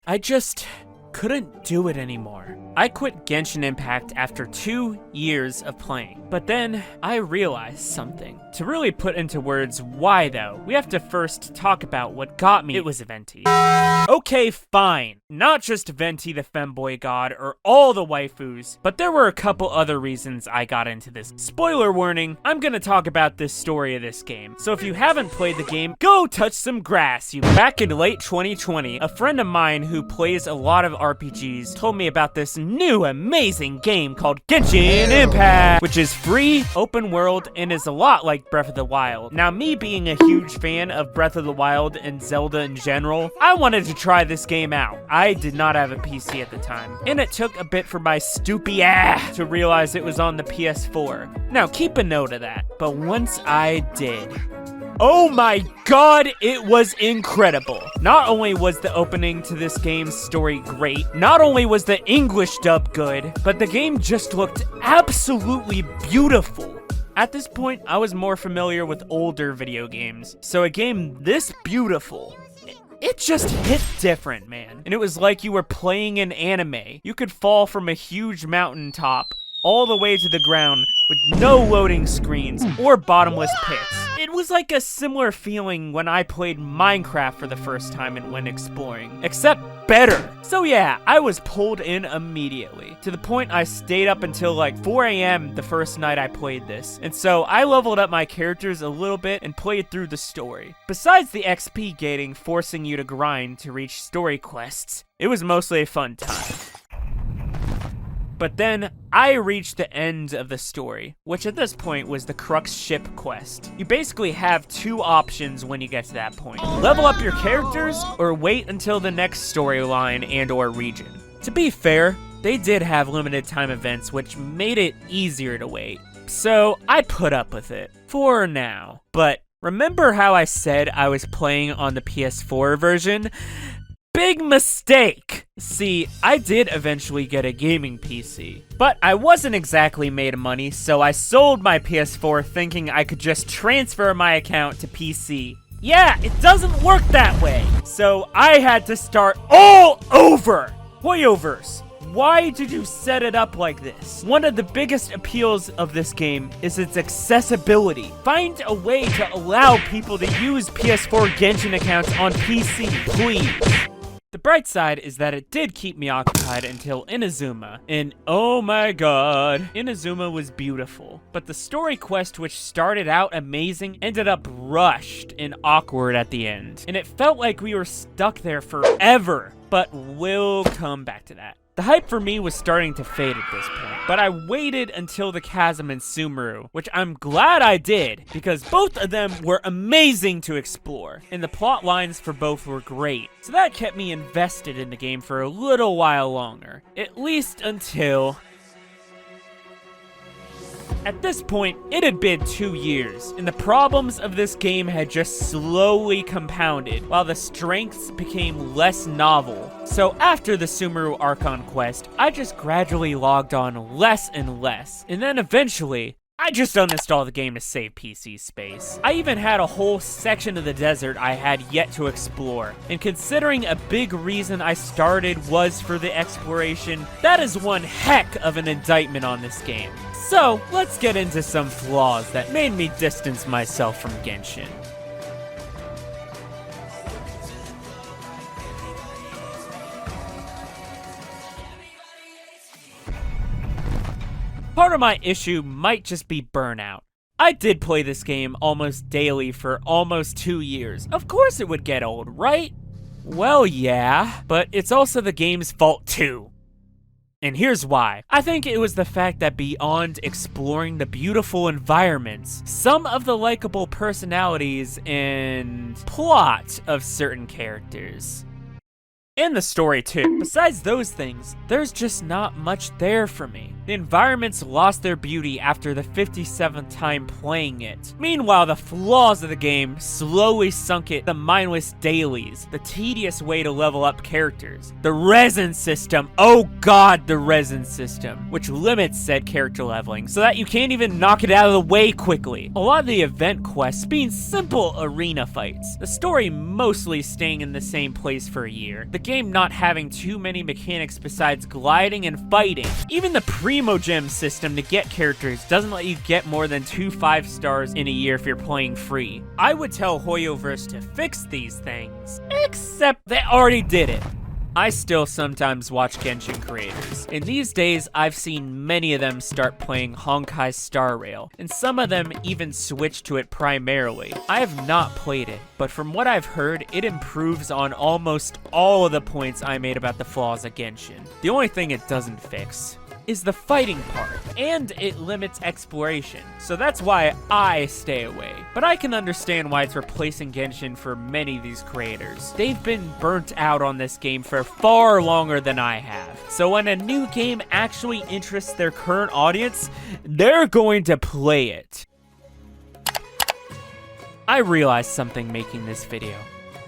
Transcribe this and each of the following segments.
I just couldn't do it anymore. I quit Genshin Impact after 2 years of playing, but then I realized something. To really put into words why though, we have to first talk about what got me. It was Venti. Okay, fine. Not just Venti the femboy god or all the waifus, but there were a couple other reasons I got into this. Spoiler warning, I'm gonna talk about this story of this game. So if you haven't played the game, go touch some grass. Back in late 2020, a friend of mine who plays a lot of RPGs told me about this new amazing game called Genshin Impact, which is free, open world, and is a lot like Breath of the Wild. Now, me being a huge fan of Breath of the Wild and Zelda in general, I wanted to try this game out. I did not have a PC at the time, and it took a bit for my stoopy ass to realize it was on the PS4. Now, keep a note of that, but once I did, oh my god, it was incredible. Not only was the opening to this game's story great, not only was the English dub good, but the game just looked absolutely beautiful. At this point, I was more familiar with older video games, so a game this beautiful, it just hit different, man. And it was like you were playing an anime. You could fall from a huge mountaintop all the way to the ground with no loading screens or bottomless pits. It was like a similar feeling when I played Minecraft for the first time and went exploring, except better. So yeah, I was pulled in immediately, to the point I stayed up until like 4 a.m. the first night I played this. And so I leveled up my characters a little bit and played through the story. Besides the XP gating forcing you to grind to reach story quests, it was mostly a fun time. But then, I reached the end of the story, which at this point was the Crux ship quest. You basically have 2 options when you get to that point. Level up your characters, or wait until the next storyline and or region. To be fair, they did have limited time events which made it easier to wait. So, I put up with it, for now. But, remember how I said I was playing on the PS4 version? Big mistake! See, I did eventually get a gaming PC, but I wasn't exactly made of money, so I sold my PS4 thinking I could just transfer my account to PC. Yeah, it doesn't work that way! So I had to start all over! Hoyoverse, why did you set it up like this? One of the biggest appeals of this game is its accessibility. Find a way to allow people to use PS4 Genshin accounts on PC, please. The bright side is that it did keep me occupied until Inazuma, and oh my god, Inazuma was beautiful. But the story quest, which started out amazing, ended up rushed and awkward at the end. And it felt like we were stuck there forever, but we'll come back to that. The hype for me was starting to fade at this point, but I waited until the chasm in Sumeru, which I'm glad I did, because both of them were amazing to explore, and the plot lines for both were great. So that kept me invested in the game for a little while longer, at least until... At this point, it had been 2 years, and the problems of this game had just slowly compounded, while the strengths became less novel. So after the Sumeru Archon quest, I just gradually logged on less and less, and then eventually, I just uninstalled the game to save PC space. I even had a whole section of the desert I had yet to explore, and considering a big reason I started was for the exploration, that is one heck of an indictment on this game. So, let's get into some flaws that made me distance myself from Genshin. Part of my issue might just be burnout. I did play this game almost daily for almost 2 years. Of course it would get old, right? Well, yeah, but it's also the game's fault too. And here's why. I think it was the fact that beyond exploring the beautiful environments, some of the likable personalities and plot of certain characters, and the story too. Besides those things, there's just not much there for me. The environments lost their beauty after the 57th time playing it. Meanwhile, the flaws of the game slowly sunk it. The mindless dailies, the tedious way to level up characters, the resin system, oh god, the resin system, which limits said character leveling so that you can't even knock it out of the way quickly. A lot of the event quests being simple arena fights, the story mostly staying in the same place for a year. The game not having too many mechanics besides gliding and fighting. Even the Primogem system to get characters doesn't let you get more than 2 5-stars in a year if you're playing free. I would tell Hoyoverse to fix these things, except they already did it. I still sometimes watch Genshin creators, and these days I've seen many of them start playing Honkai Star Rail, and some of them even switch to it primarily. I have not played it, but from what I've heard, it improves on almost all of the points I made about the flaws of Genshin. The only thing it doesn't fix is the fighting part, and it limits exploration, so that's why I stay away. But I can understand why it's replacing Genshin for many of these creators. They've been burnt out on this game for far longer than I have, so when a new game actually interests their current audience, they're going to play it. I realized something making this video.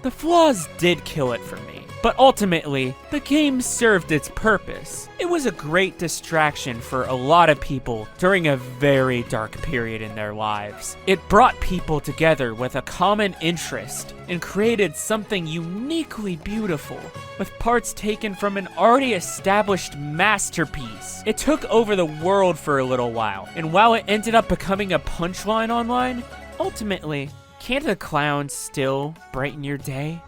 The flaws did kill it for me. But ultimately, the game served its purpose. It was a great distraction for a lot of people during a very dark period in their lives. It brought people together with a common interest and created something uniquely beautiful, with parts taken from an already established masterpiece. It took over the world for a little while, and while it ended up becoming a punchline online, ultimately, can't a clown still brighten your day?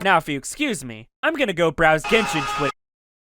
Now, if you excuse me, I'm gonna go browse Genshin Twitter.